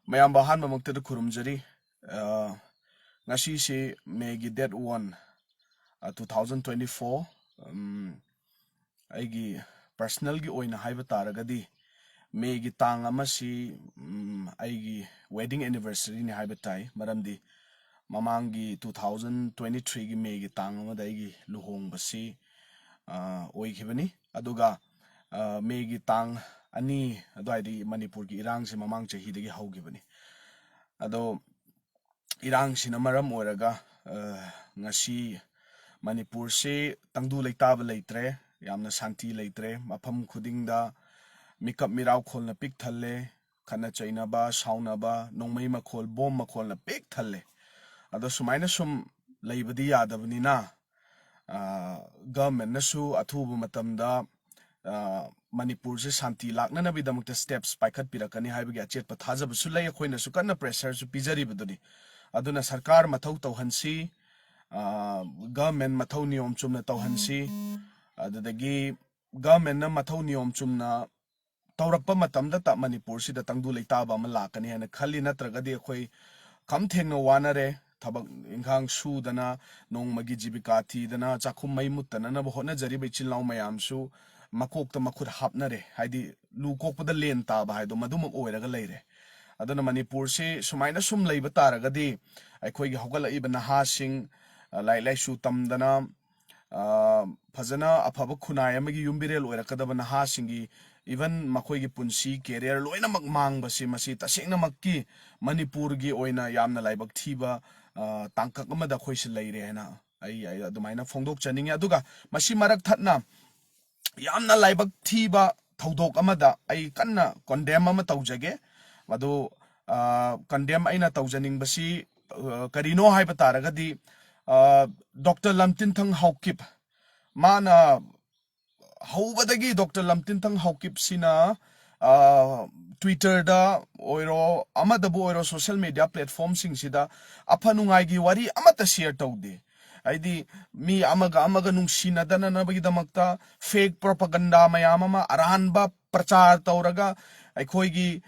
ꯃꯌꯥꯝ ꯑꯍꯥꯟꯕ ꯃꯛꯇꯗ ꯈꯨꯔꯨꯝꯖꯔꯤ ꯉꯁꯤꯁꯤ ꯃꯦꯒꯤ ꯗꯦꯠ 1 2024 ꯑꯩꯒꯤ ꯄꯔꯁꯅꯦꯜꯒꯤ ꯑꯣꯏꯅ ꯍꯥꯏꯕ ꯇꯥꯔꯒꯗꯤ ꯃꯦꯒꯤ ꯇꯥꯡ ꯑꯃꯁꯤ ꯑꯩꯒꯤ ꯋꯦꯗꯤꯡ ꯑꯦꯅꯤꯚꯔꯁꯔꯤꯅꯤ ꯍꯥꯏꯕ ꯇꯥꯏ ꯃꯔꯝꯗꯤ ꯃꯃꯥꯡꯒꯤ 2023ꯒꯤ ꯃꯦꯒꯤ ꯇꯥꯡ ꯑꯃꯗ ꯑꯩꯒꯤ ꯂꯨꯍꯣꯡꯕꯁꯤ ꯑꯣꯏꯈꯤꯕꯅꯤ ꯑꯗꯨꯒ ꯃꯦꯒꯤ ꯇꯥꯡ 2 ꯑꯗꯨꯋꯥꯏꯗꯒꯤ ꯃꯅꯤꯄꯨꯔꯒꯤ ꯏꯔꯥꯡꯁꯤ ꯃꯃꯥꯡ ꯆꯍꯤꯗꯒꯤ ꯍꯧꯈꯤꯕꯅꯤ ꯑꯗꯣ ꯏꯔꯥꯡꯁꯤꯅ ꯃꯔꯝ ꯑꯣꯏꯔꯒ ꯉꯁꯤ ꯃꯅꯤꯄꯨꯔꯁꯤ ꯇꯪꯗꯨ ꯂꯩꯇꯥꯕ ꯂꯩꯇ꯭ꯔꯦ ꯌꯥꯝꯅ ꯁꯥꯟꯇꯤ ꯂꯩꯇ꯭ꯔꯦ ꯃꯐꯝ ꯈꯨꯗꯤꯡꯗ ꯃꯤꯀꯞ ꯃꯤꯔꯥꯎ ꯈꯣꯜꯅ ꯄꯤꯛ ꯊꯜꯂꯦ ꯈꯠꯅ ꯆꯩꯅꯕ ꯁꯥꯎꯅꯕ ꯅꯣꯡꯃꯩ ꯃꯈꯣꯜ ꯕꯣꯝ ꯃꯈꯣꯜꯅ ꯄꯤꯛ ꯊꯜꯂꯦ ꯑꯗꯣ ꯁꯨꯃꯥꯏꯅ ꯁꯨꯝ ꯂꯩꯕꯗꯤ ꯌꯥꯗꯕꯅꯤꯅ ꯒꯚꯔꯟꯃꯦꯟꯠꯅꯁꯨ ꯑꯊꯨꯕ ꯃꯇꯝꯗ ꯃꯅꯤꯄꯨꯔꯁꯦ ꯁꯥꯟꯇꯤ ꯂꯥꯛꯅꯅꯕꯒꯤꯗꯃꯛꯇ ꯁ꯭ꯇꯦꯞꯁ ꯄꯥꯏꯈꯠꯄꯤꯔꯛꯀꯅꯤ ꯍꯥꯏꯕꯒꯤ ꯑꯆꯦꯠꯄ ꯊꯥꯖꯕꯁꯨ ꯂꯩ ꯑꯩꯈꯣꯏꯅꯁꯨ ꯀꯟꯅ ꯄ꯭ꯔꯦꯁꯔꯁꯨ ꯄꯤꯖꯔꯤꯕꯗꯨꯅꯤ ꯑꯗꯨꯅ ꯁꯔꯀꯥꯔ ꯃꯊꯧ ꯇꯧꯍꯟꯁꯤ ꯒꯚꯔꯟꯃꯦꯟꯠ ꯃꯊꯧ ꯅꯤꯌꯣꯝ ꯆꯨꯝꯅ ꯇꯧꯍꯟꯁꯤ ꯑꯗꯨꯗꯒꯤ ꯒꯚꯔꯟꯃꯦꯟꯠꯅ ꯃꯊꯧ ꯅꯤꯌꯣꯝ ꯆꯨꯝꯅ ꯇꯧꯔꯛꯄ ꯃꯇꯝꯗ ꯃꯅꯤꯄꯨꯔꯁꯤꯗ ꯇꯪꯗꯨ ꯂꯩꯇꯥꯕ ꯑꯃ ꯂꯥꯛꯀꯅꯤ ꯍꯥꯏꯅ ꯈꯜꯂꯤ ꯅꯠꯇ꯭ꯔꯒꯗꯤ ꯑꯩꯈꯣꯏ ꯈꯝ ꯊꯦꯡꯅ ꯋꯥꯅꯔꯦ ꯊꯕꯛ ꯏꯪꯈꯥꯡ ꯁꯨꯗꯅ ꯅꯣꯡꯃꯒꯤ ꯖꯤꯕꯤꯀꯥ ꯊꯤꯗꯅ ꯆꯥꯛꯈꯨꯝ ꯃꯩ ꯃꯨꯠꯇꯅꯅꯕ ꯍꯣꯠꯅꯖꯔꯤꯕ ꯏꯆꯤꯜ ꯏꯅꯥꯎ ꯃꯌꯥꯝꯁꯨ ꯃꯀꯣꯛꯇ ꯃꯈꯨꯠ ꯍꯥꯞꯅꯔꯦ ꯍꯥꯏꯗꯤ ꯂꯨ ꯀꯣꯛꯄꯗ ꯂꯦꯟ ꯇꯥꯕ ꯍꯥꯏꯗꯣ ꯃꯗꯨꯃꯛ ꯑꯣꯏꯔꯒ ꯂꯩꯔꯦ ꯑꯗꯨꯅ ꯃꯅꯤꯄꯨꯔꯁꯤ ꯁꯨꯃꯥꯏꯅ ꯁꯨꯝ ꯂꯩꯕ ꯇꯥꯔꯒꯗꯤ ꯑꯩꯈꯣꯏꯒꯤ ꯍꯧꯒꯠꯂꯛꯏꯕ ꯅꯍꯥꯁꯤꯡ ꯂꯥꯏꯔꯤꯛ ꯂꯥꯏꯁꯨ ꯇꯝꯗꯅ ꯐꯖꯅ ꯑꯐꯕ ꯈꯨꯟꯅꯥꯏ ꯑꯃꯒꯤ ꯌꯨꯝꯕꯤꯔꯦꯜ ꯑꯣꯏꯔꯛꯀꯗꯕ ꯅꯍꯥꯁꯤꯡꯒꯤ ꯏꯚꯟ ꯃꯈꯣꯏꯒꯤ ꯄꯨꯟꯁꯤ ꯀꯦꯔꯤꯌꯔ ꯂꯣꯏꯅꯃꯛ ꯃꯥꯡꯕꯁꯤ ꯃꯁꯤ ꯇꯁꯦꯡꯅꯃꯛꯀꯤ ꯃꯅꯤꯄꯨꯔꯒꯤ ꯑꯣꯏꯅ ꯌꯥꯝꯅ ꯂꯥꯏꯕꯛ ꯊꯤꯕ ꯇꯥꯡꯀꯛ ꯑꯃꯗ ꯑꯩꯈꯣꯏꯁꯤ ꯂꯩꯔꯦ ꯍꯥꯏꯅ ꯑꯩ ꯑꯗꯨꯃꯥꯏꯅ ꯐꯣꯡꯗꯣꯛꯆꯅꯤꯡꯉꯤ ꯑꯗꯨꯒ ꯃꯁꯤ ꯃꯔꯛ ꯊꯠꯅ ꯌꯥꯝꯅ ꯂꯥꯏꯕꯛ ꯊꯤꯕ ꯊꯧꯗꯣꯛ ꯑꯃꯗ ꯑꯩ ꯀꯟꯅ ꯀꯣꯟꯗꯦꯝ ꯑꯃ ꯇꯧꯖꯒꯦ ꯃꯗꯨ ꯀꯟꯗꯦꯝ ꯑꯩꯅ ꯇꯧꯖꯅꯤꯡꯕꯁꯤ ꯀꯔꯤꯅꯣ ꯍꯥꯏꯕ ꯇꯥꯔꯒꯗꯤ ꯗꯣꯛꯇꯔ ꯂꯝꯇꯤꯟꯊꯪ ꯍꯥꯎꯀꯤꯞ ꯃꯥꯅ ꯍꯧꯕꯗꯒꯤ ꯗꯣꯛꯇꯔ ꯂꯝꯇꯤꯟꯊꯪ ꯍꯥꯎꯀꯤꯞꯁꯤꯅ ꯇ꯭ꯋꯤꯇꯔꯗ ꯑꯣꯏꯔꯣ ꯑꯃꯗꯕꯨ ꯑꯣꯏꯔꯣ ꯁꯣꯁꯤꯌꯦꯜ ꯃꯤडिया ꯄ꯭ꯂꯦꯠꯐꯣꯔꯝꯁꯤꯡꯁꯤꯗ ꯑꯐ ꯅꯨꯡꯉꯥꯏꯒꯤ ꯋꯥꯔꯤ ꯑꯃꯠꯇ ꯁꯦꯌꯔ ꯇꯧꯗꯦ ꯍꯥꯏꯗꯤ ꯃꯤ ꯑꯃꯒ ꯅꯨꯡꯁꯤꯅꯗꯅꯕꯒꯤꯗꯃꯛꯇ ꯐꯦꯛ ꯄ꯭ꯔꯣꯄꯥꯒꯟꯗꯥ ꯃꯌꯥꯝ ꯑꯃ ꯑꯔꯥꯟꯕ ꯄ꯭ꯔꯆꯥꯔ ꯇꯧꯔꯒ ꯑꯩꯈꯣꯏꯒꯤ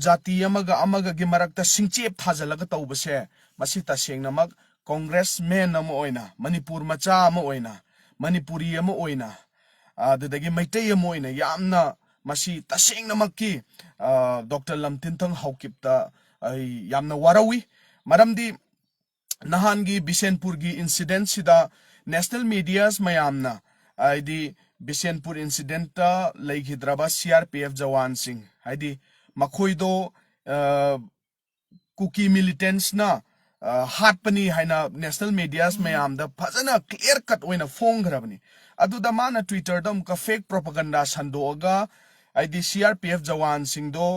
ꯖꯥꯇꯤ ꯑꯃꯒꯒꯤ ꯃꯔꯛꯇ ꯁꯤꯡꯆꯦꯞ ꯊꯥꯖꯜꯂꯒ ꯇꯧꯕꯁꯦ ꯃꯁꯤ ꯇꯁꯦꯡꯅꯃꯛ ꯀꯣꯡꯒ꯭ꯔꯦꯁꯃꯦꯟ ꯑꯃ ꯑꯣꯏꯅ ꯃꯅꯤꯄꯨꯔ ꯃꯆꯥ ꯑꯃ ꯑꯣꯏꯅ ꯃꯅꯤꯄꯨꯔꯤ ꯑꯃ ꯑꯣꯏꯅ ꯑꯗꯨꯗꯒꯤ ꯃꯩꯇꯩ ꯑꯃ ꯑꯣꯏꯅ ꯌꯥꯝꯅ ꯃꯁꯤ ꯇꯁꯦꯡꯅꯃꯛꯀꯤ ꯗꯣꯛꯇꯔ ꯂꯝꯇꯤꯟꯊꯪ ꯍꯥꯎꯀꯤꯞꯇ ꯑꯩ ꯌꯥꯝꯅ ꯋꯥꯔꯧꯏ ꯃꯔꯝꯗꯤ ꯅꯍꯥꯟꯒꯤ ꯕꯤꯁꯦꯟꯄꯨꯔꯒꯤ ꯏꯟꯁꯤꯗꯦꯟꯠꯁꯤꯗ ꯅꯦꯁꯅꯦꯜ ꯃꯤडियास ꯃꯌꯥꯝꯅ ꯍꯥꯏꯗꯤ ꯕꯤꯁꯦꯟꯄꯨꯔ ꯏꯟꯁꯤꯗꯦꯟꯠꯇ ꯂꯩꯈꯤꯗ꯭ꯔꯕ CRPF जवानसिंग हाइदी मखोइदो कुकी मिलिटेंट्सना हाटपनी हाइना नेशनल मीडियास मयामदा फजना क्लियर कट ओइना फोंग्रबनी अदुदा माना ट्विटर दम का फेक प्रोपेगेंडा संदोगा आइदी CRPF जवान सिंगदो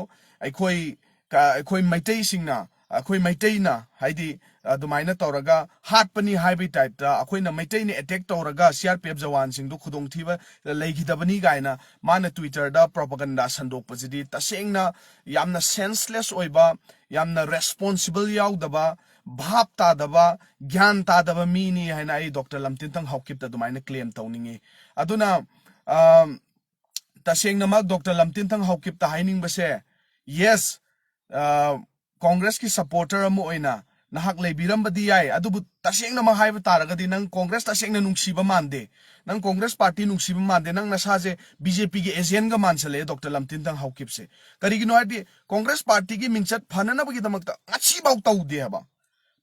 अखोई मैतै सिंगना अखोई मैतैना हाइदी अदुमाइना तौरगा हाटपनी हाइबी टाइपता अखोइना मैतैने अटैक तौरगा CRPF जवान सिंगदो खुदोंथीबा लेखिदबनी गाइना माना ट्विटर दा प्रोपेगेंडा संदोकपजिदी तसेंगना यामना सेंसलेस ओइबा यामना रेस्पॉन्सिबल याउदबा भाप तादबा ज्ञान तादबा मीनी हाइना आई डॉक्टर लमतिनथंग हाउकिप अदुमाइना क्लेम तौनिंगे अदुना तसेंगना डॉक्टर लमतिनथंग हाउकिप हाइनिंगबसे यस कांग्रेस की सपोर्टर अमो ओइना नहाक लेबिरंबदी याय अदुबु तसेंगना हाइबा तारगदी नंग कांग्रेस तसेंगना नुंगसीबा मानदे नंग कांग्रेस पार्टी नुंगसीबा मानदे नंग नसाजे बीजेपी के एजेंट गा मानसले डॉक्टर लमतिनथंग हाउकिप से करिगिनो हाइदि कांग्रेस पार्टी की मिंचत फननबगी दमकता ngasibaw tawde haba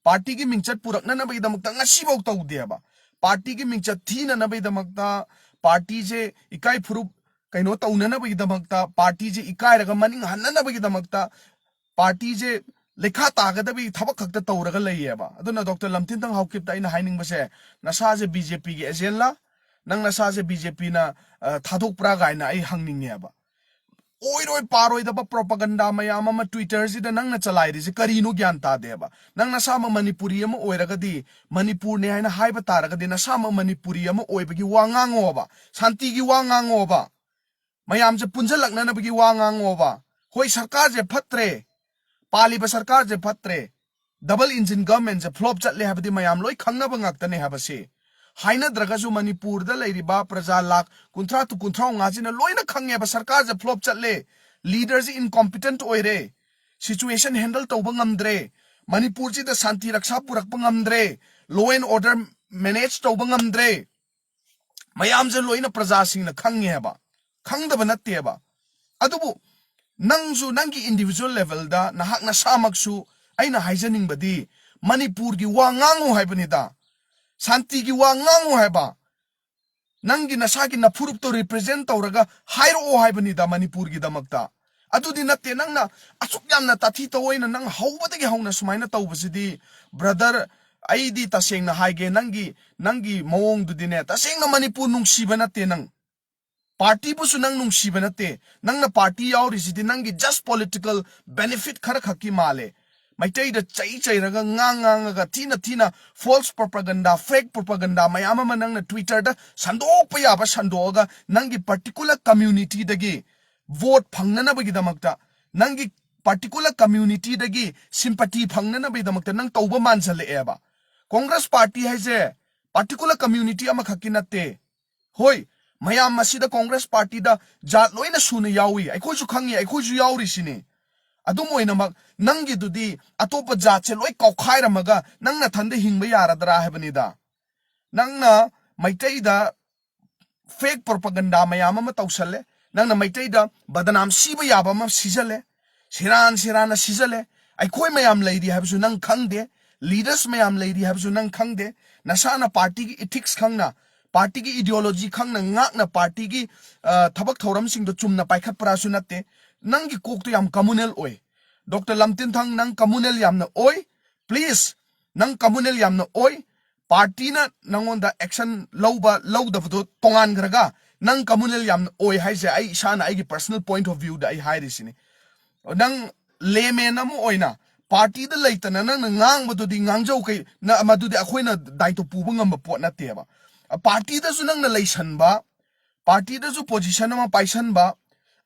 पार्टी की मिंचत पुरकननबगी दमकता ngasibaw tawde haba पार्टी की मिंचत थीननबगी दमकता पार्टी जे इकाई फुरुप कइनो तौननबगी दमकता पार्टी जे इकाई रगा मनिंग हन्ननबगी दमकता पार्टी जे लेखा तागदबी थबक खक्ता तौरगा लैयेबा अदुना डॉक्टर लमतिनथंग हाउकिप ताइना हाइनिंगबसे नसाजे बीजेपी के एजेंट ला नंग नसाजे बीजेपी ना थादोकप्रा गाइना आई हंगनिंगेबा ओइरोय पारोइदबा प्रोपेगेंडा मयाम अमा ट्विटर जिदा नंगना चलाइरिजे करिनो ज्ञान तादेबा नंग नसामा मणिपुरी अमा ओइरगदी मणिपुर ने हाइना हाइबा तारगदी नसामा मणिपुरी अमा ओइबगी वांगांगोबा शांतिगी वांगांगोबा मयाम जे पुंजलकननबगी वांगांगोबा होय सरकार जे फत्रे पालिबा सरकार जे फत्रे डबल इंजिन गवर्नमेंट जे फ्लॉप चटले हाबदी मयाम लोय खंगनबा ngaktane habase हाइना द्रगजु मणिपुर दा लेरिबा प्रजा लाख कुंथ्रा कुंथ्रा गाजिना लोइना खंगेबा सरकार जे फ्लॉप चटले leader J incompetent ओइरे situation handle tawba ngamdre Manipur ji da santi raksa purak ngamdre law and order manage tawba ngamdre mayam je loina praja sing na khange ba khangda banatte ba adubu nangju nangi individual level da nahak na samaksu aina haijaning badi Manipur gi wa ngangu haibani da santi gi wa ngangu haiba nangi nasagi na furup to represent tawraga hairo haibani da Manipur gi damakta adudi natte nangna asuk yamna tathi to oina nang haubadagi hauna sumaina tawbasidi brother aidi tasengna haige nangi mawong dudine tasengna Manipur nungsiba natte nang party bu su nang nungsiba natte nangna party yauri sidi nangi just political benefit khara khaki male maitai da chai raga ngang ga tina false propaganda fake propaganda mayama manang na Twitter da sandok pa ya ba sandoga nangi particular community dagi vote phangnana bagi damakta nangi particular community dagi sympathy phangnana bagi damakta nang tawba manjale eba Congress party haise particular community ama khakinate hoi mayam masida Congress party da jat loina suna yawi aikoi su khangi aikoi su yauri sini adum oinamak nangi dudi atopa jat se loi kaukhairamaga nangna thande hingba yaradra habanida nangna maitai da fake propaganda mayam ama tawsale nangna maitai da badanam siba yaba ma sijale sirana sijale aikoi mayam leidi habsu nang khangde leaders mayam leidi habsu nang khangde nasana party gi ethics khangna party gi ideology khangna ngakna party gi thabak thoram sing do chumna paikhat prasu natte nangi kok to yam communal oi Dr. Lamtin Thang nang communal yam na oi please nang communal yam na oi party na nangon da action lawda do tongan graga nang communal yam na oi haise ai shana ai gi personal point of view da ai hai risini nang leme na mo oi na party da leitana nang ngang badu di ngangjau kai na madu di akhoi na dai to pu bangam ba pot na te ba party da su nang na leisan ba party da su position ma paisan ba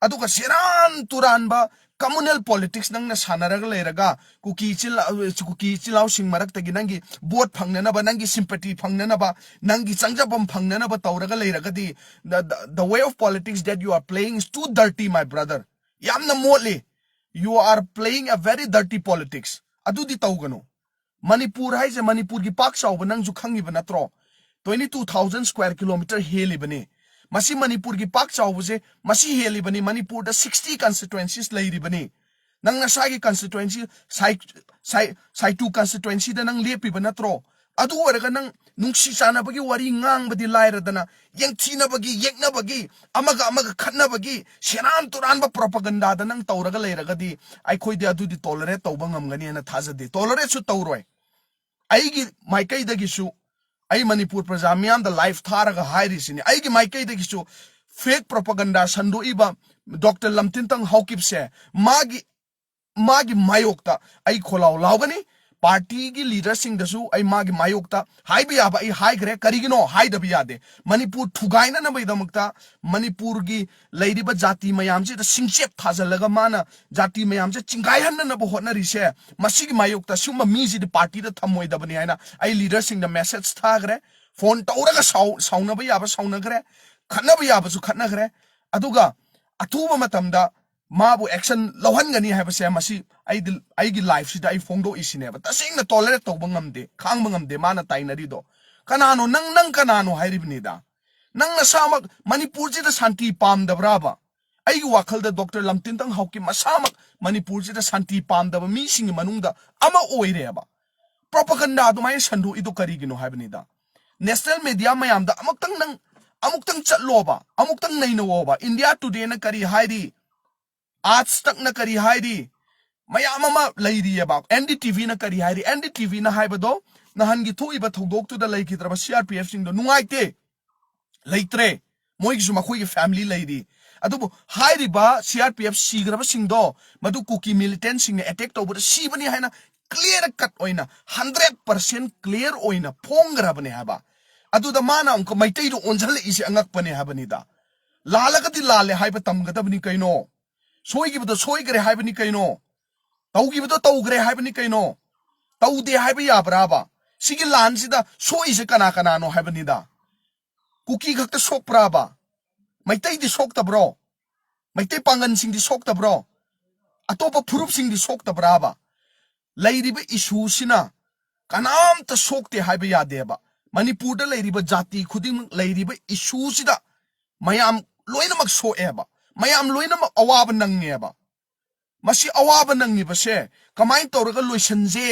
aduga seran turan ba communal politics nang na sanaraga leiraga kuki chilau sing marak tagi nangi vote phangnana ba nangi sympathy phangnana ba nangi changjabam phangnana ba tawraga leiraga di the way of politics that you are playing is too dirty my brother yamna motli you are playing a very dirty politics adu di tawgano Manipur haise Manipur gi pak saw ba nang ju khangi ba natro 22,000 square kilometer heli bani Masi Manipur gi pak chawbuse masi heli bani Manipur da 60 constituencies leiri bani nang nasagi constituency sai 2 constituency da nang lepi bana tro adu waraga nang nungsi sana bagi wari ngang badi laira dana yang china bagi yekna bagi amaga khatna bagi seran turan ba propaganda da nang tawraga leiraga di ai khoi de adu di tolerate tawba ngamgani na thaja de tolerate su tawroi ai gi maikai da gi su ai Manipur praja miyam da life tharaga hairi sini ai gi maikai da gisu fake propaganda sando iba Dr. Lamtin Tang Haukip se magi mayokta ai kholau laugani party gi leader sing dasu ai magi mayokta hai bi aba ai hai gre karigino hai da bi ade Manipur thugaina na bai damakta Manipur gi leidi ba jati mayam se da singchep thajalaga mana jati mayam se chingai han na bo hotna ri se masigi mayokta suma mi ji di party da thamoi da bani haina ai leader sing da message thagre phone tauraga sauna ba yaba sauna gre khatna ba yaba su khatna gre aduga athuba matamda mabu action lohan gani haiba se masi ai gi life sida ai phongdo isine ba tasing na tolerate to bangamde khang bangamde mana tainari do kanano nang kanano hairibni da nang na samak Manipur ji da santi pam da braba ai gi wakhal da Dr. Lamtin Tang Hauki masamak Manipur ji da santi pam da mi sing manung da ama oire ba propaganda do mai sandu ido karigino haibni da national media mayam da amuktang chatlo ba amuktang naino ba India Today na kari hairi आज तक न करी हायरी मयाम अमा Larry बा NDTV न करी हायरी NDTV न हायबदो नहन गी थोइबा थौदोक तुदा लैखिद्रबा CRPF सिंग दो नुंगाइते लैत्रे मोइग जु मखोइ फैमिली लैरी अदुबो हायरिबा CRPF सिग्रबा सिंग दो मदु कुकी मिलिटेंट सिंग ने अटैक तौबा सिबनी हायना क्लियर कट ओइना 100% क्लियर ओइना फोंगरबने हाबा अदुदा माना उनको मैतै दो ओंजल इसे अंगकपने हाबनिदा लालगति लाले हायबा तमगदबनी कैनो सोइगिबदो सोइगरे हाइबनी कैनो तौगिबदो तौगरे हाइबनी कैनो तौदे हाइबा याब्राबा सिगी लानसिदा सोइसे कना नो हाइबनीदा कुकी खक्ता सोकप्राबा मैतै दि सोकतब्रो मैतै पांगन सिंग दि सोकतब्रो अतोप फुरुप सिंह दी सोक्तब्राबा लैरिबा इशू सिना कनाम त सोक्ते हाइबा यादेबा मणिपुर दा लैरिबा जाति खुदिंग लैरिबा इशू सिदा मयाम लोइनमक सोएबा मयाम लोइनमक अवाब नंगेबा मसी अवाब नंगिबसे कमाइन तौरगा लोइसनजे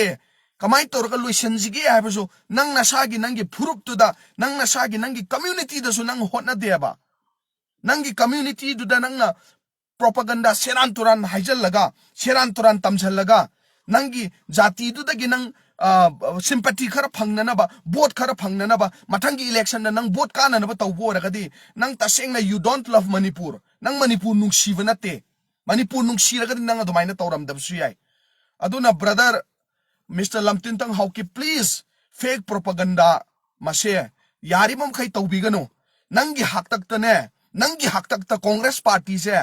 कमाइन तौरगा लोइसनजिगे हाइबसो नंग नसागी नंगी फुरुप तुदा नंग नसागी नंगी कम्युनिटी दसु नंग होटना देबा नंगी कम्युनिटी दुदा नंग प्रोपागंडा सेरान तुरान हाइजल लगा सेरान तुरान तमझल लगा नंगी जाति दुदगी नंग सिंपैथी खर फंगननबा वोट खर फंगननबा मथंगी इलेक्शन नंग वोट काननबा तौबो रगदी नंग तसेंगना यू डोंट लव मणिपुर नंग मणिपुर नुंगसीब नते मणिपुर नुंगसीरगदी नंग अदुमाइना तौरमदबसु याय अदुना brother mister Lamtinthang Haokip please fake propaganda मसे यारिमम खै तौबिगनो नंगी हकतक्तने नंगी हकतक्ता कांग्रेस पार्टी से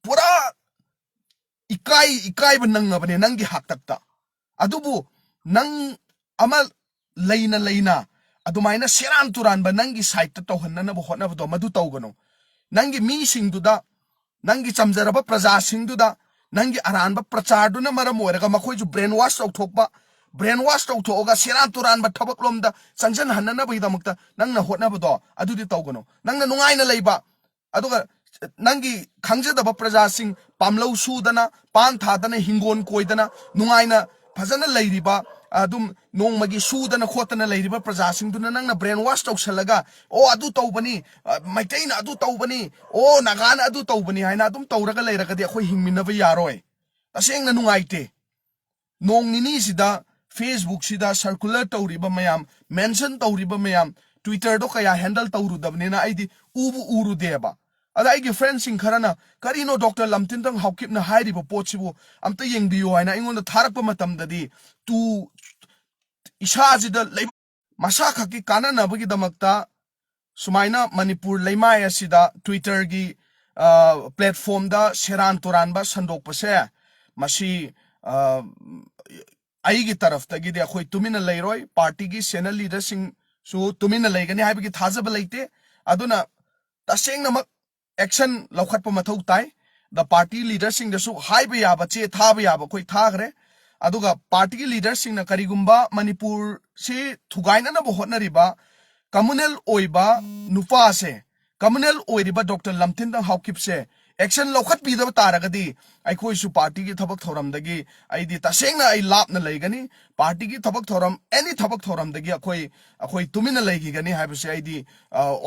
पूरा इकाई नंगबने नंगी हकतक्ता अदुबु नंग अमा लेना अदुमाइना सेरान तुरान बा नंगी साइट तो हन्ननबो होनबदो मदु तौगनो नंगी मी सिंगदुदा नंगी चमजरबा प्रजा सिंगदुदा नंगी अरानबा प्रचारदुना मरम ओरगा मखोइजु ब्रेन वॉश तौथोगा सेरान तुरान बा थबक लोमदा संजन हन्ननबगिदमक्ता नंगना होनबदो अदुदि तौगनो नंगना नुंगाइना लेबा अदुगा नंगी खंगजदबा प्रजा सिंग पामलौ सुदना पान थादना हिंगोन कोइदना नुंगाइना फजना लैरिबा अदुम नोंमगी सुदना खोतना लैरिबा प्रजा सिंगदुना नंगना ब्रेन वॉश तौसलगा ओ अदु तौबनी मैतैना अदु तौबनी ओ नागाना अदु तौबनी हाइना अदुम तौरगा लैरगदि अखोइ हिंगमिनबा यारोय तसेंगना नुंगाइते नोंग निनी सिदा फेसबुक सिदा सर्कुलर तौरिबा मयाम मेंशन तौरिबा मयाम ट्विटर दो कया हैंडल तौरुदबनेना आइदि उबु उरुदेबा अदा आइगे फ्रेंड सिंग खरना करिनो डॉक्टर लमतिनतंग हाउकिपना हाइरिबा पोचिबु अमता येंगबियो हाइना इंगोंदा थारकपा मतमददी तू इसाजिदा लै मसा खकी काननबगिदमक्ता सुमाइना मणिपुर लैमाय असिदा ट्विटर गी प्लेटफॉर्म दा सेरान तुरानबा संदोकपसे मसी आइगी तरफ तगिदे अखोइ तुमिना लैरोय पार्टी गी सेनल लीडर सिंग सु तुमिना लैगनी हाइबगी थाजबा लैते अदुना तसेंगनमक एक्शन लौखटपा मथौ ताई द पार्टी लीडर सिंग दसु हाइबा याबा चे थाबा याबा कोइ थागरे अदुगा पार्टी लीडर सिंग न करिगुम्बा मणिपुर से थुगाइननबो होटनरिबा कम्युनल ओइबा नुपा से कम्युनल ओइरिबा डॉक्टर लमतिनतंग हाउकिपसे एक्शन लौखट पीदब तारगदी अखोइसु पार्टी की थबक थौरमदगी आइदि तसेंगना आई लापना लैगनी पार्टी की थबक थौरम एनी थबक थौरमदगी अखोइ तुमिना लैगिगनी हाइबसे आइदि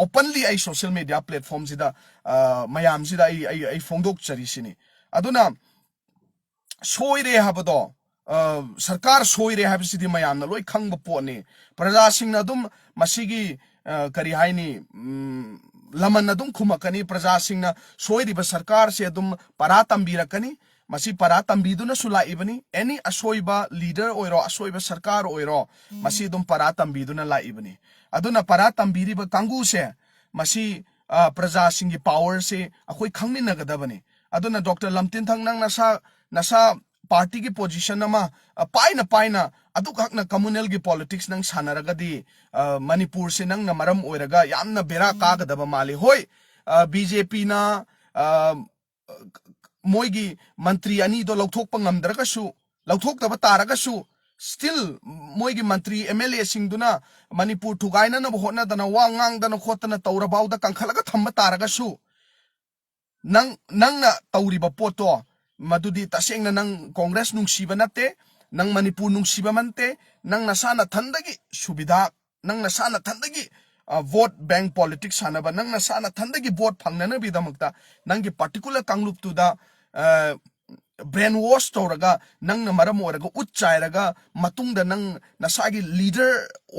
ओपनली आई सोशल मीडिया प्लेटफॉर्म सिदा मयाम सिदा आई फोंदोक चरिसिनी अदुना सोइरे हाबदो सरकार सोइरे हाबसिदि मयामना लोइ खंगब पोने प्रजा सिंगना दुम मसिगी करी हाइनी लमन अदुम खुमकनी प्रजा सिंगना सोइरिबा सरकार से अदुम परा तंबीरकनी मसी परा तंबीदुना सुलाइबनी एनी असोइबा लीडर ओइरो असोइबा सरकार ओइरो मसी अदुम परा तंबीदुना लाइबनी अदुना परा तंबीरिबा कांगू से मसी प्रजा सिंगी पावर से अखोइ खंगमिनगदबनी अदुना डॉक्टर लमतिनथंग नंग नसा पार्टी की पोजीशन नमा पाइना अदुखकना कम्युनल की पॉलिटिक्स नंग सानरगदी मणिपुर से नंग मरम ओइरगा यामना बेरा कागदबा माले होय बीजेपी ना मोइगी मंत्री अनी दो लौथोकपा ngamdragasu लौथोकतबा तारगासु स्टिल मोइगी मंत्री एमएलए सिंगदुना मणिपुर थुगाइना न होटनादना वा ngang खोतना तौरबाउदा कंखलगा थम्बा तारगासु नंगना तौरिबा पोतो मदुदी तसेंगना नंग कांग्रेस नुंगसीबा नते नंग मणिपुर नुंगसीबा मनते नंग नसाना थंदगी सुविधा नंग नसाना थंदगी वोट बैंक पॉलिटिक्स सानबा नंग नसाना थंदगी वोट फंगनना बिदमक्ता नंगी पर्टिकुलर कांगलुपतुदा ब्रेन वॉश तौरगा नंग मरम ओरगा उच्चायरगा मतुंगदा नंग नसागी लीडर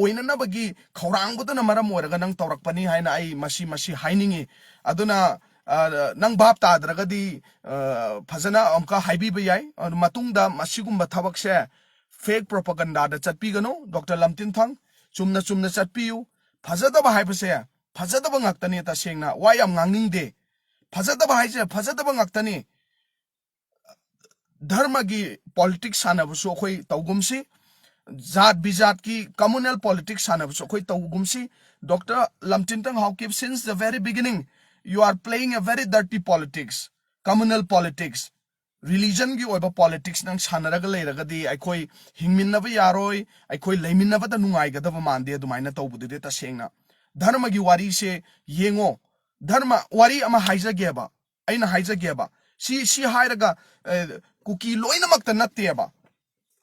ओइननबगी खौरांगबदना मरम ओरगा नंग तौरकपनी हाइना आई मसी हाइनिंगी अदुना नंग बाप तादरगदी फजना अमका हाइबीबा याय मतुंगदा मसिगुम्बा थबकसे फेक प्रोपागंडा दा चटपीगनो डॉक्टर लमतिनथंग चुमना चटपीयु फजदबा हाइबसे फजदबा ngaktani ta sengna wa yam ngangning फजदबा हाइसे फजदबा ngaktani धर्म की पॉलिटिक्स सानबसु अखोइ तौगुमसी जात बिजात की कम्युनल पॉलिटिक्स सानबसु अखोइ तौगुमसी doctor Lamtinthang Haokip since the very beginning you are playing a very dirty politics communal politics religion gi oiba politics nang sanaraga leiragadi aikoi hingminnaba yaroi aikoi leiminnaba da nungai gadaba mande adumaina tawbude ta sengna dharma gi wari se yengo dharma wari ama haijageba aina haijageba si hairaga kuki loina makta natteba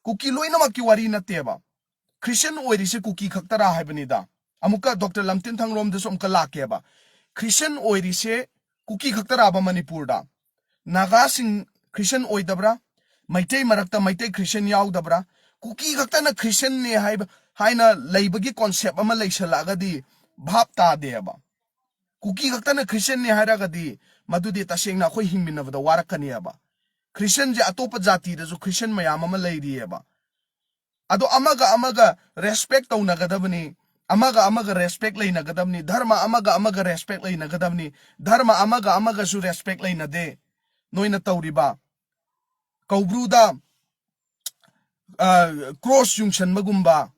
kuki loina makki wari natteba Christian oirise kuki khaktara haibanida amuka Dr. Lamtin Thangrom da som kala keba Christian oirise kuki khaktara ba Manipur da Naga sing Christian oidabra Maitai marakta Maitai Christian yaudabra kuki khaktana Christian ne haina leibagi concept ama leishalagadi bhap ta deba kuki khaktana Christian ne hairagadi madudi tasengna khoi hingminabada warakaniaba Christian je atopa jati da jo Christian mayam ama leirieba ado amaga respect tawnagadabni amaga respect leinagadabni dharma amaga respect leinagadabni dharma amaga su respect leinade noina tawriba kaubruda cross junction magumba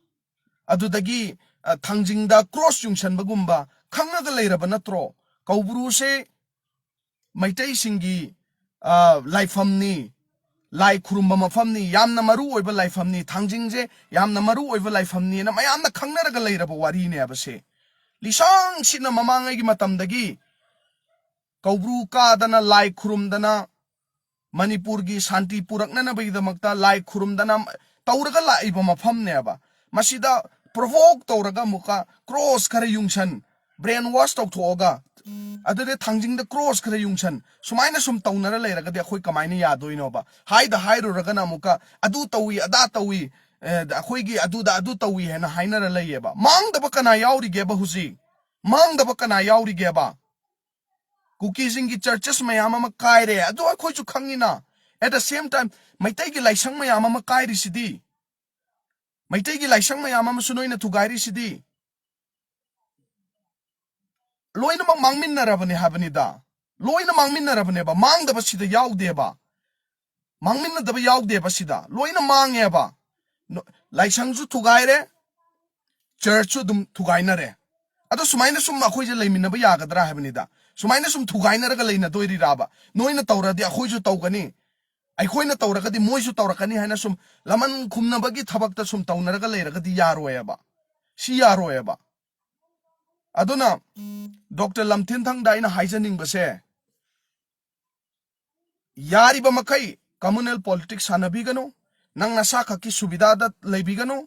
adudagi thangjingda cross junction magumba khangnaga leiraba natro kaubru se maitai singi laifamni lai khurumba mafamni yamna maru oiba laifamni thangjingje yamna maru oiba laifamni na mayamna khangnaraga leiraba wari ne abase lisang sina mamangai gi matamdagi kaubru ka dana lai khurumdana Manipur gi shanti purakna na baidamakta lai khurumdana tawraga laiba mafam ne aba masida provoke tawraga muka cross khare yungshan brainwash tawthoga adade thangjingda cross khare yungshan sumaina sum tawnara leiragadi akhoi kamaina yadoino ba haida hairuraga na muka adu tawi ada tawi akhoi gi adu tawi hena hainara leyeba mangdaba kana yauri geba husi mangdaba kana yauri geba Cookiesing gi churches mayam ama kaire adu akhoi chu khangina at the same time maitai gi laisang mayam ama kairi sidi maitai gi laisang mayam ama sunoina thugairi sidi loina mak mangminnarabani habani loina mangminnarabane ba mangdaba sida yaudeba mangminnadaba yaudeba sida loina mangeba laisang ju thugaire church chu dum thugainare ado sumaina sum akhoi je leiminaba yagadra habani sumaina sum thugainaraga leina doiri raba noina tawradi akhoi ju tawgani aikhoina tawragadi moi ju tawrakani haina sum laman khumnabagi thabakta sum tawnaraga leiragadi yaroyaba si yaroyaba aduna Dr. Lamtin Thang daina haijaning base yariba makai communal politics sanabigano nang nasa khaki subida da leibigano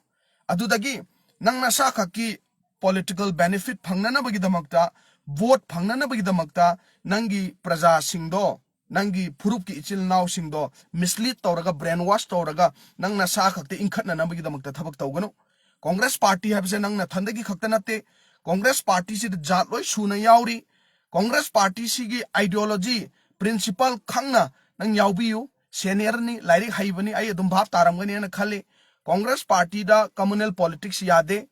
adudagi nang nasa khaki political benefit phangnana bagidamakta vote phangnana bagidamakta nangi praja singdo nangi phurup ki ichil naw singdo mislead tawraga brainwash tawraga nang nasa khakte inkhatna na bagidamakta thabak tawgano Congress party habse nang na thandagi khakta natte Congress party si jat loi suna yauri Congress party si gi ideology principle khangna nang yaubiu senior ni lairik haibani ai adum bhap taramgani na khali Congress party da communal politics yade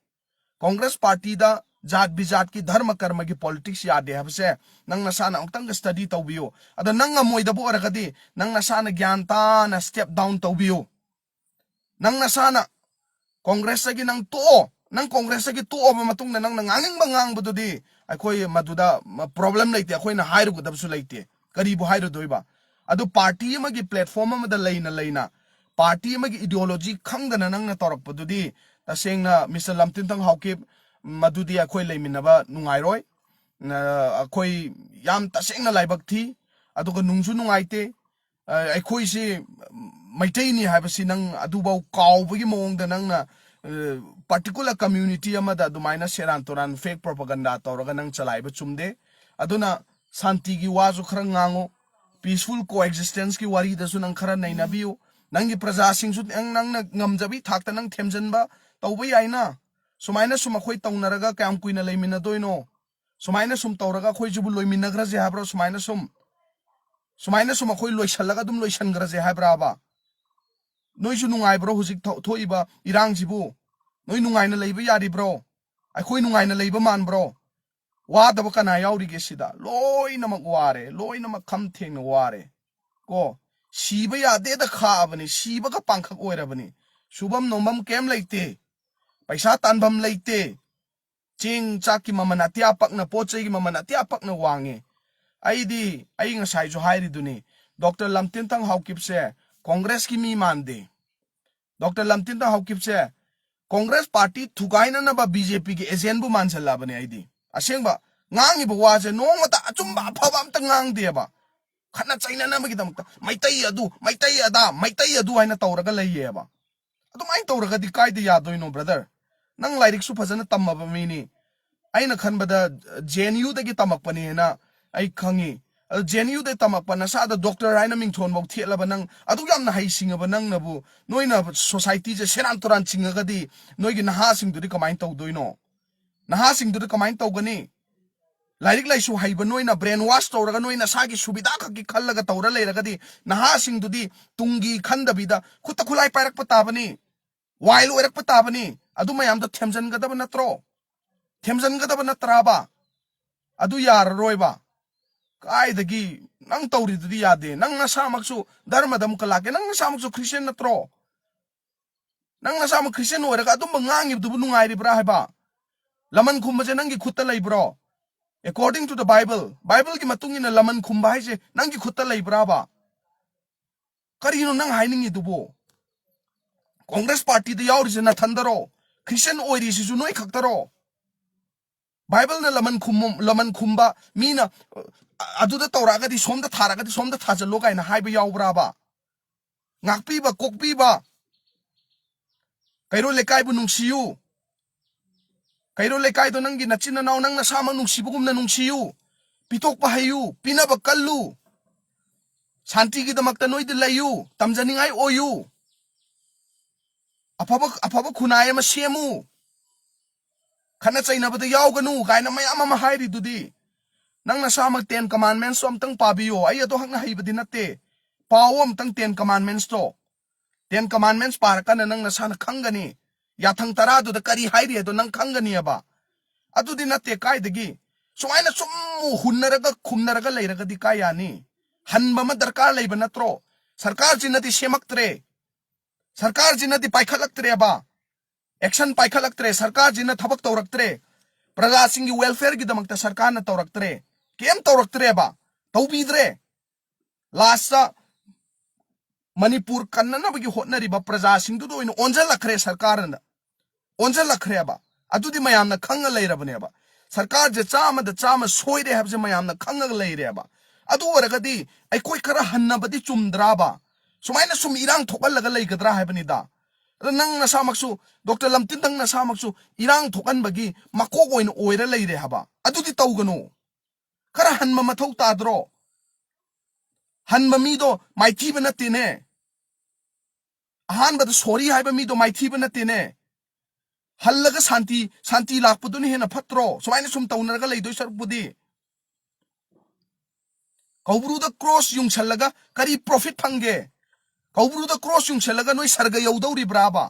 Congress party da jat bijat ki dharma karma ki politics yade habse nang nasana ongtang study tawbiu ada nang amoy da bo aragadi nang nasana gyan ta na step down tawbiu nang nasana Congress gi nang to nang Congress gi to ba matung na nang nganging bangang bududi akhoi maduda problem leite akhoi na hairu gudab su leite kari bu hairu doiba adu party ma gi platform ma da leina party ma gi ideology khangdana nang na torok bududi tasengna Mr. Lamtin Thang hauke madudi akhoi leiminaba nungairoi akhoi yam tasengna laibak thi aduga nungsu nungaite akhoi si maitai ni habasi nang adubau kawbagi mong da nang na particular community amada dumaina seran toran fake propaganda tawraga nang chalaiba chumde aduna santi gi wazu khara ngango peaceful coexistence ki wari da su nang khara naina biu nangi praja sing su nang na ngamjabi thakta nang themjanba tawba yaina sumaina sum khoi tawnaraga kam kuina leimina doino sumaina sum tawraga khoi jubu loimina gra je habra sumaina sum khoi loisalaga dum loisan gra je habra ba noi su nungai bro husik thoiba irang jibu noi nungai na leiba yari bro akhoi nungai na leiba man bro wa da kana yauri ge sida loi namak ware loi namak kham theng ware ko siba ya de da kha bani siba ka pangkhak oirabani subam nomam kem leite paisa tanbam leite ching chaki mamana tia pakna pochei gi mamana tia pakna wange ai nga sai jo hairi duni doctor Lamtinthang Haokip से कांग्रेस की मी मान दे doctor Lamtinthang Haokip से Congress party थुगाइना नबा BJP के agent बु मान छला बने आइदी असेंबा ngangi ba wa se nongmata achumba afaba amta ngang deba khana chaina na magi damta maitai adu haina tawraga layeba adu mai tawraga di kai de yadoino brother nang lairik su phajana tamma ba mini aina khanbada JNU dagi tamakpani na ai khangi JNU de tamakpana sa da doctor haina ming thon bok thela ba nang adu yamna hai singa ba nang nabu noina society je seran toran chinga ga di noigi naha sing du di kamain taw doino naha sing du di kamain taw gani like लाइसु हाइबा नोइना brainwash तौरगा नोइना सागी सुविधा खकी खल्लगा तौरा लेरगदी नहा सिंगदुदी तुंगी खंदबिदा खुत खुलाई पायरक पताबनी वाइल ओरक पताबनी अदु मयाम द थेमजनगदब नत्रो थेमजनगदब नत्राबा अदु यार रोइबा कायदगी नंग तौरिदुदी यादे नंग नसामक्सु धर्मदम कलाके नंग नसामक्सु क्रिश्चियन नत्रो नंग नसाम क्रिश्चियन ओरगा अदु मंगांगिबदु नुंगाइरिब्रा हाइबा लमन खुमबजे नंगी खुत्ता लइब्रो according to the Bible ki matung ina laman khumba hai je nang ki khutta lei braba karino nang haining idubo Congress party de yaur je na thandaro Christian oiri si ju noi khaktaro Bible na laman khumba mina adu da tawra ga di somda thara ga di somda thaja lo kai na hai ba yaw braba ngakpi ba kokpi ba kairo lekai bu nungsiu kairo lekai do nangi nachina naw nang nasama nungsibugum na nungsiyu pitok pa hayu pinaba kallu santi gi damakta noi de layu tamjaningai oyu afaba khunai ma semu khana chaina bada yaw ganu gaina mayam ma hairi dudi nang nasama 10 commandments som tang pabiyo ai ado hakna haibadi natte pawom tang 10 commandments to 10 commandments par kana nang nasana khangani yathang tara du da kari hairi do nang khangani aba adu di natte kai degi sumaina sum hunnaraga khumnaraga leiraga di kai yani hanba ma darkar leiba natro sarkar jinati semaktre sarkar jinati paikhalaktre ba action paikhalaktre sarkar jinna thabak tawraktre praja singi welfare gi damakta sarkar na tawraktre kem tawraktre ba tawbidre last manipur kannana bagi hotnari ba praja singdu do ino onjal lakhre sarkar na onjal lakhre ba adudi mayamna khanga leirabane ba sarkar je chama soide habje mayamna khanga leire ba adu waragadi ai koi khara hanna badi chumdra ba sumaina sum irang thokal laga leigadra habani da nang na samaksu Dr. Lamtin tang na samaksu irang thokan bagi makok oin oira leire haba adudi tawgano khara hanma mathau tadro hanma mi do maithi bana tine ahan bad sorry haiba mi do maithi bana tine हल्लगा शांति लापदुनी हेना फत्रो सुमाइना सुम तौनरगा लेदोय सरबुदी कौब्रुदा क्रॉस युंगसलगा करी प्रॉफिट फंगे कौब्रुदा क्रॉस युंगसलगा नोय सरगा यौदौरी ब्राबा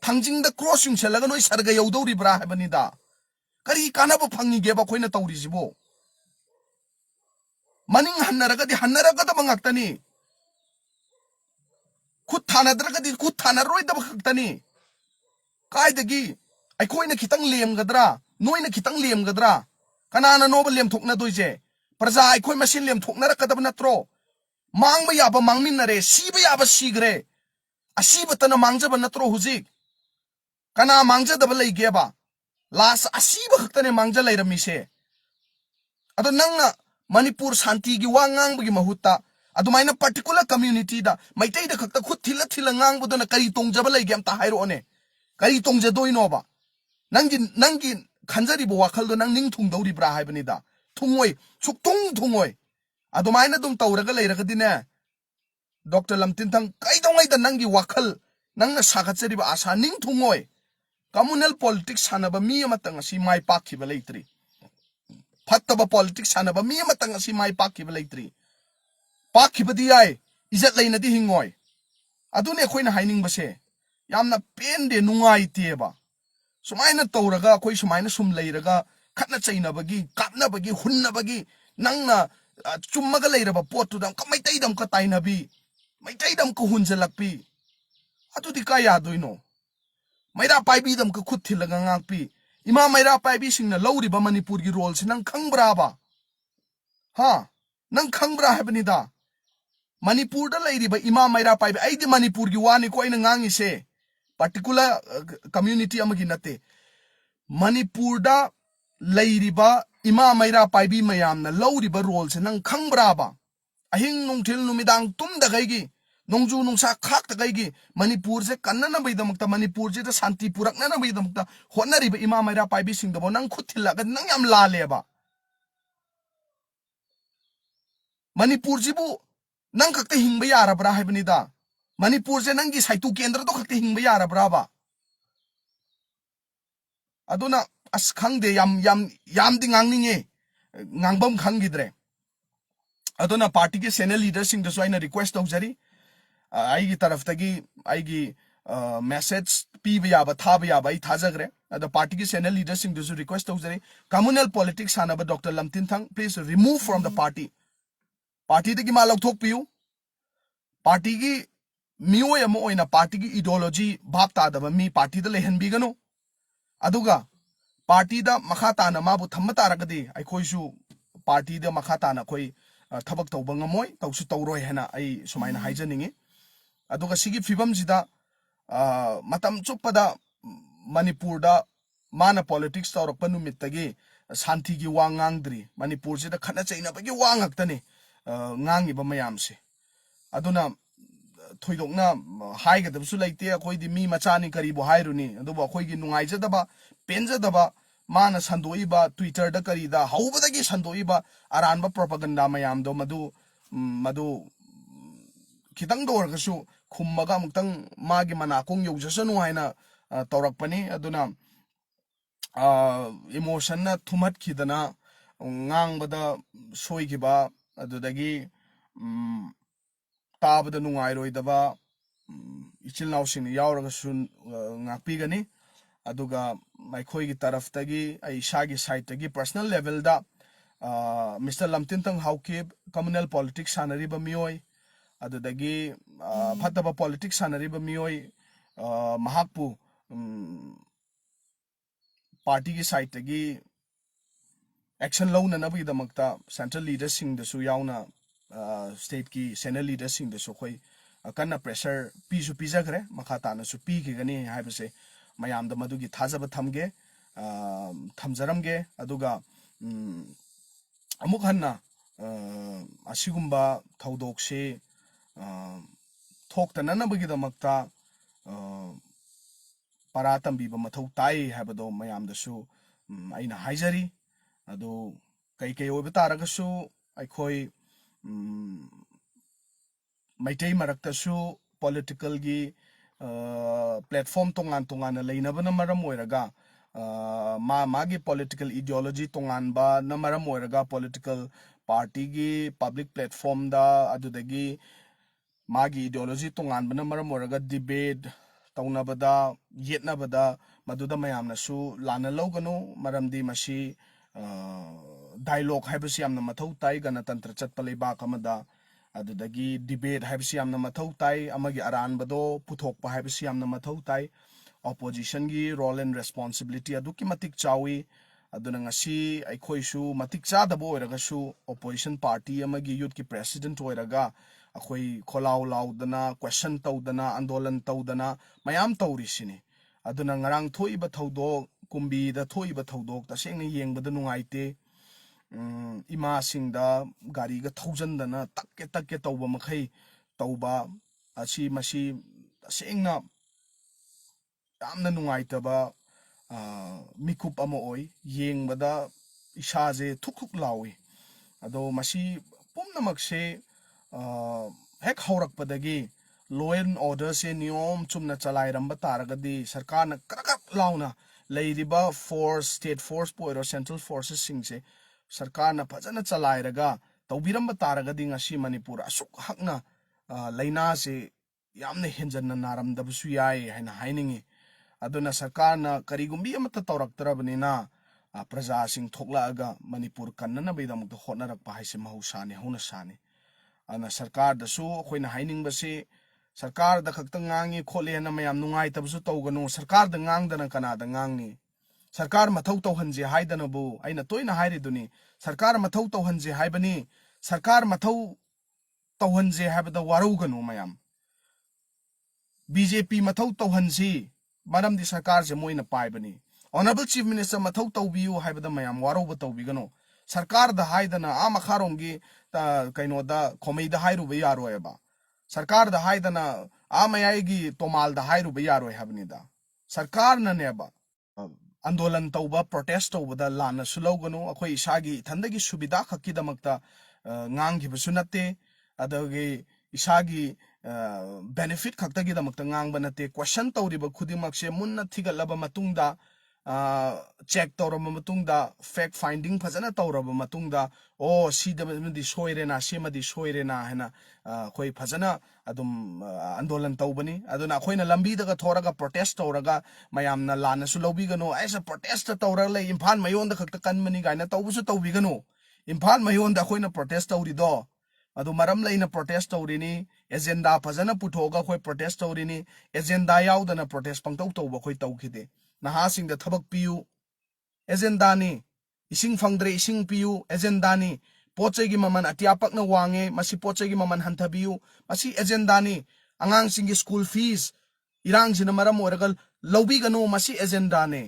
थंजिंगदा क्रॉस युंगसलगा नोय सरगा यौदौरी ब्रा हबनिदा करी कानाबो फंगिगे बा खोइना तौरिजिबो मनिंग हन्नरगा द मंगक्तनी खुद थानाद्रगा दि खुद थानारोय द बखक्तनी कायदगी अखोइना खितंग लेमगद्रा नोइना खितंग लेमगद्रा कनाना नोब लेम थोकना दोइजे प्रजा अखोइ मसिन लेम थोकना रकदब नत्रो मांग म याबा मांगमिनरे सीबा याबा सीग्रे असीबतना मांगजब नत्रो हुजिक कना मांगजदब लेगेबा लास असीबा खक्तने मांगज लेरमिसे अदो नंगना मणिपुर शांति की वा ngang बगी महुत्ता अदुमाइना पर्टिकुलर कम्युनिटी दा मैतै दा खक्ता खुद थिला ngang करी तोंगजब लेगे अमता हाइरोने करी तोंजे दोइनोबा नंगी खंजरी बो वाखलदो नंग निंग थुंगदौरी ब्रा हाइबनिदा थुंगोय थुंगोय अदुमाइना दुम तौरगा लेरगदिने डॉक्टर लमतिन थंग कैदोंगै दा नंगी वाखल नंगना सागचरिबा आशा निंग थुंगोय कम्युनल पॉलिटिक्स सानबा मी अमतंग असि माइ पाखिबा लेत्रि फत्तबा पॉलिटिक्स सानबा मी अमतंग असि माइ पाखिबा लेत्रि पाखिबदी याय इज्जत लेनदी हिंगोय अदुने खोइना हाइनिंगबसे यामना पेंदे नुंगाइतेबा सुमाइना तौरगा कोई सुमाइना सुम लेरगा खतना चैनबगी कापनबगी हुन्नबगी नंगना चुम्मगा लेरबा पोतुदम कमैतैदम का ताइनबी मैतैदम को हुनजलकपी अदुदि का यादोइनो मैरा पाइबीदम का खुद थिलगा ngákpi इमा मैरा पाइबी सिंगना लौरिबा मणिपुर की रोल से नंग खंगब्राबा हा नंग खंगब्रा हैबनिदा Manipur da leiriba ima maira paibe aidi Manipur gi wani ko ina ngangi se particular community amagi nate Manipur da leiriba ima maira paibi mayamna lawriba role se nang khangbra ba ahing nungthil numidang tum da gaigi nongju nungsa khak ta gaigi Manipur se kannana baidamukta Manipur je da santi purakna na baidamukta honariba ima maira paibi singdabo nang khuthilla ga nang yam lale ba Manipur jibu nang kakte hingba yarabra haibani da Manipur je nangi saitu kendra to kakte hingba yarabra ba aduna as khangde yam ding ngangnge ngangbam khangidre aduna party ke senior leaders sing daso aina request tawjari ai gi taraf tagi ai gi message piba yaba thaba yaba ai thajagre the party ke senior leaders sing daso request tawjari communal politics hanaba Dr. Lamtin Thang please remove from the party tagi malok thok piu party gi miyoy amo oina party gi ideology bhap ta da mi party da lehan bigano aduga party da makhata na mabu thamata ragadi ai khoisu party da makhata na khoi thabak tawba ngamoy tawsu tawroi hena ai sumaina haijaningi aduga sigi fibam jida matam chupada Manipur da mana politics tawrak panumit tagi santi gi wangangdri Manipur jida khana chaina bagi wangak tani ngangi ba mayam se aduna thoidokna haiga dabsu laite akhoi di mi machani karibo hairuni aduba akhoi gi nungaija daba penja daba mana sandoi ba Twitter da kari da hauba gi sandoi ba aranba propaganda mayam do madu kitang dor gasu khummaga muktang magi manakong yojasanu haina tawrak pani aduna emotion na thumat khidana ngang bada soi giba adudagi tabada nungai roi daba ichil nausing yauraga sun ngakpi gani aduga maikoi gi taraf tagi ai shagi side tagi personal level da Mr. Lamtin Thang hauke communal politics sanari ba mioi adudagi phataba politics sanari ba mioi mahakpu party gi side tagi action launa na bi damakta central leaders sing da su yauna state ki senior leaders sing da su khoi kanna pressure pisu pijagre makhata na su pi ki gani haibase mayam da madugi thajaba thamge thamjaramge aduga amuk hanna asigumba thaudokse thokta nanabagi damakta para tambiba mathau tai habado mayam da su aina haijari ado kai oiba taragasu aikhoi maitai marakta su political gi platform tongan leinaba na maram oiraga magi political ideology tongan ba na maram oiraga political party gi public platform da adudagi magi ideology tongan ba na maram oiraga debate taunabada yetnabada maduda mayamna su lana logano maramdi masi dialogue haibasi amna mathau tai ganatantra chatpa leibak amada adudagi debate haibasi amna mathau tai amagi aran bado puthokpa haibasi amna mathau tai opposition gi role and responsibility aduki matik chawi aduna ngasi aikhoi su matik cha dabo oiraga su opposition party amagi youth ki president oiraga akhoi kholau laudana question tawdana andolan tawdana mayam tawri sini aduna ngarang thoiba thawdo kumbi da thoiba thawdok tasengna yengbada nungaite ima singda gari ga thawjandana takke tawba makhai tawba asi masi tasengna yamna nungaitaba mikup ama oi yengbada isaje thuk lawi ado masi pumnamakse hek haurakpadagi law and order se niyom chumna chalairamba taragadi sarkarna karak launa leiriba force state force poiro central forces singse sarkarna phajana chalairaga tawbiramba taragadi ngasi Manipur asuk hakna laina se yamna henjanna naramdabusu yai haina hainingi aduna sarkarna karigumbi amata tawraktarabnina praja sing thoklaaga Manipur kannana baidamukta hotnarakpa haise mahusani hauna sani ana sarkar da su khoina haining basi sarkar da khakta ngangi khole na mayam nungai tabsu tawganu sarkar da ngang dana kana da ngangi sarkar mathau tawhanje haidana bu aina toina hairiduni sarkar mathau tawhanje haibani sarkar mathau तौहनजे हाबदा वारौगनु मयाम BJP मथौ तौहनसी मरमदि सरकार जे Moina पाइबनी honourable chief minister मथौ तौबियु हाबदा मयाम वारौब तौबिगनो सरकार दा हाइदना आ मखारोंगी कइनोदा खोमैदा हाइरुबा यारोयबा सरकार दा हाइदना आ मयाइगी तोमाल दा हाइरुबा यारोय हाबनिदा सरकार ननेबा आंदोलन तौबा protest तौबदा लाना सुलौगनो अखोई इसागी इथंदगी सुविधा खक्कीदमक्ता ngang nate adagi isagi benefit khakta damakta ngang banate question tawriba khudimakse munna thigalaba matungda check tawraba matungda fact finding phajana tawraba matungda o sidamadi soirena semadi soirena hena khoi phajana adum andolan tawbani aduna khoina lambi daga thoraga protest tawraga mayamna lana su lobigano as a protest tawra le imphal mayon da khakta kanmani gaina tawbusu tawbigano imphal mayon da khoina protest tawrido adu maram leina protest tawrini agenda phajana puthoga khoi protest tawrini agenda yaudana protest pangtaw tawba khoi tawkhide naha sing da thabak piu agenda ni ising phangdre ising piu agenda ni poche gi maman atiapak na wange masi poche gi maman hanthabiu masi agenda ni angang sing school fees irang jina maram oragal lobi gano masi agenda ne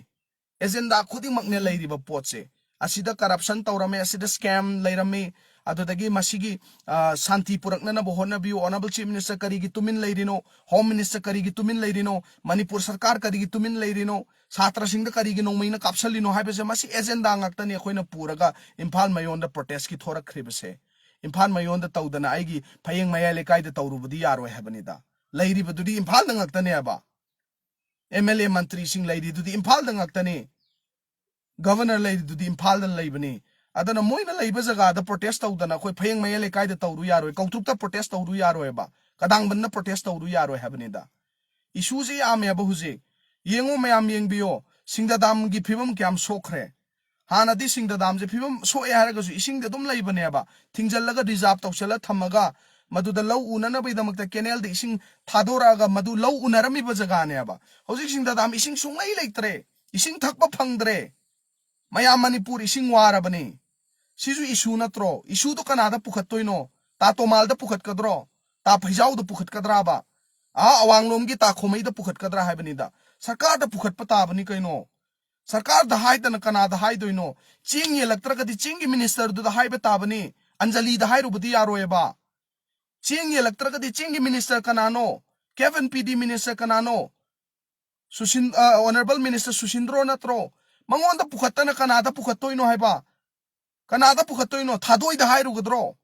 agenda khudi makne leiriba poche asida corruption tawrame asida scam leirame adodagi masigi santi purakna bo hona biu honorable chief minister karigi tumin leirino home minister karigi tumin leirino manipur sarkar karigi tumin leirino satra singda karigi nongmaina kapsalino haibese masi agenda ngaktani khoina puraga imphal mayonda protest ki thorak khribese imphal mayonda tawdana aigi phayeng mayale kaida tawrubudi yaroi habanida leiri bududi imphal ngaktani aba MLA mantri sing leiri dudi imphal ngaktani governor leiri dudi imphal dan leibani adana moina leiba jaga da protest tawdana khoi phayeng mayale kaida tawru yaroi kautrukta protest tawru yaroi ba kadang banna protest tawru yaroi habanida issue ji ame ba huje yengo mayam yengbiyo singdadam gi phibam kyam sokhre hana di singdadam je phibam so ya haraga su ising da dum leibane ba thingjallaga reserve tawsela thamaga maduda law unana baidamakta canal de ising thadoraga madu law unarami ba jaga ne ba hojik singdadam ising sungai leitre ising thakpa phangdre mayam manipur ising warabani sisu issue natro issue to kanada pukhattoino ta tomal da pukhat kadro ta phaijaw da pukhat kadra ba awanglom gi ta khomai da pukhat kadra haibani da sarkar da pukhat pata bani kaino sarkar da hai da kana da hai doino ching electra ka di ching minister du da hai bata bani anjali da hai rubudi yaro eba ching electra ka di ching minister kanano Kevin PD minister kanano honorable minister Sushindro natro mangon da pukhat na kana da pukhat toino haiba kana da pukhat toino thadoi da hai rugadro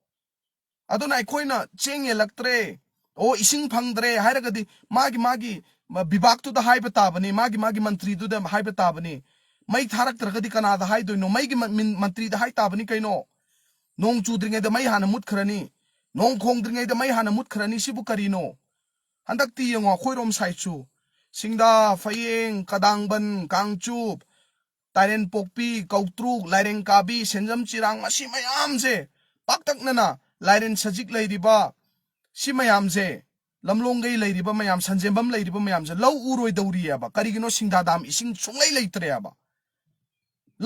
aduna aikoina ching electre o ising phangdre hairagadi magi bibak tu da hai batabani magi mantri du da hai batabani mai tharak tragadi kana da hai doino mai gi mantri da hai tabani kaino nong chudringe da mai hana mut khrani nong khongdringe da mai hana mut khrani sibu karino handak ti yengo khoirom sai chu singda phayeng kadangban kangchup taren pokpi kautruk laireng kabi senjam chirang masi mayam je paktak nana lairen sajik leiriba si mayam je lamlongai leiriba mayam sanjembam leiriba mayam je law uroi dauri aba karigino singdadam ising sungai leitre aba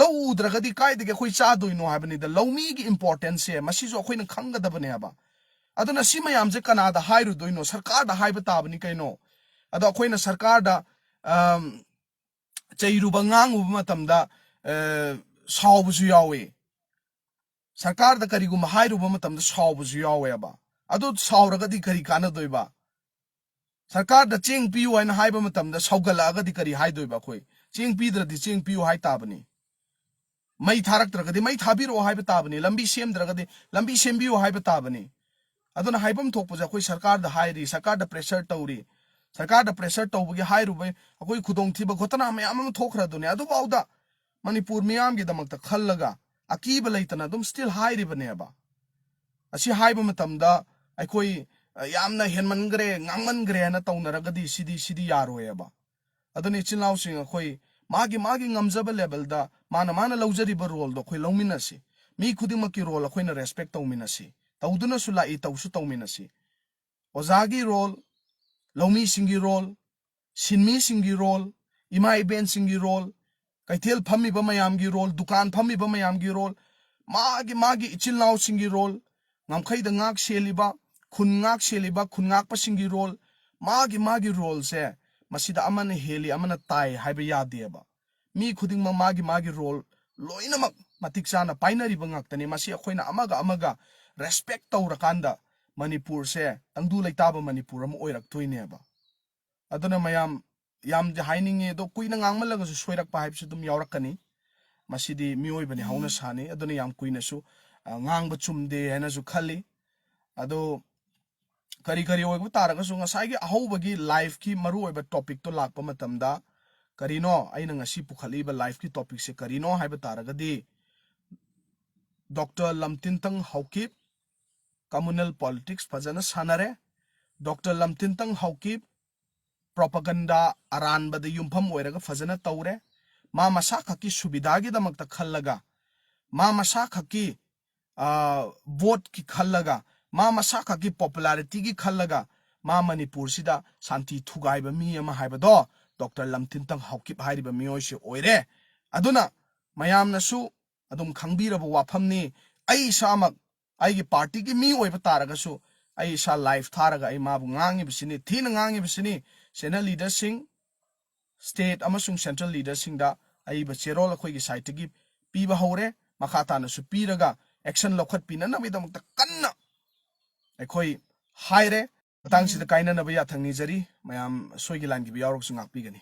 law udragadi kaidege khoi cha doino habani da lawmi gi importance e masi jo khoina khangadabane aba aduna si mayam je kanada hairu doino sarkar da haiba tabani kaino ado khoina sarkar da chairuba ngang uba matamda sawbusu yawe sarkar da karigu mahairuba matamda sawbusu yawe aba ado sawragadi kari kana doiba sarkar da ching piu haina haiba matamda sawgala agadi kari haidoiba khoi ching pidradi ching piu hai tabani mai tharak tragadi mai thabiro haiba tabani lambi sem dragadi lambi sembiu haiba tabani aduna haibam thokpuja khoi sarkar da hairi sarkar da pressure tawri sarkar da pressure tawbugi hairubai akoi khudong thiba khotana mayam thokra dune adu bauda manipur miyam gi damakta khallaga akiba leitana dum still hairi bane ba asi haiba matamda aikoi yamna henmangre ngangmangre na tawnaragadi sidi yaroe ba aduni chinlaw sing akoi magi ngamjaba level da mana lawjari ba role do khoi lawminasi mi khudimaki role akoi na respect tawminasi tawduna sulai tawsu tawminasi ozagi role lawmi singi role sinmi singi role imai ben singi role kaithel phammi ba mayam gi role dukan phammi ba mayam gi role magi ichilnaw singi role ngamkhai da ngak seliba खुनगाक सेलिबा खुनगाक पसिंगी role मागी role से मसीदा अमन heli अमन ताई हाइबा यादेबा मी खुदिंग मागी role लोइनमक मतिक चाना पाइनरिबा ngaktani masi akoina amaga respect tawrakanda manipur se tangdu leitaba manipur am oiraktoineba aduna mayam yam de haininge do kuina ngangmalaga su soirak pa haibsu dum yawrakani masidi mioi bani hauna sani aduna yam kuina su ngangba chumde hena su khali ado kari oibu taraga su ngasai gi ahobagi life ki maru oiba topic to lakpa matamda karino aina ngasi pukhaliba life ki topic se karino haiba taraga di Dr. Lamtintang Haukip communal politics fazana sanare Dr. Lamtintang Haukip propaganda aran bada yumpham oiraga fazana tawre ma masa khaki subidagi damakta khallaga ma masa khaki vote ki khallaga ma masa khaki popularity ki khallaga ma manipur sida santi thugaiba mi ama haibado Dr. Lamtintang Haukip hairiba mioi se oire aduna mayamna su adum khangbiraba wafamni ai samak ai gi party ki mi oiba taraga su ai sa life tharaga ai mabu ngangi bisini thina ngangi bisini sena leader sing state amasung central leader sing da ai ba cherol akhoi gi site gi piba hore makhata na su piraga action lokhat pina na midam ta kanna akhoi haire tang sida kaina na ba ya thangni jari mayam soigi lan gi bi yarok su ngak pi gani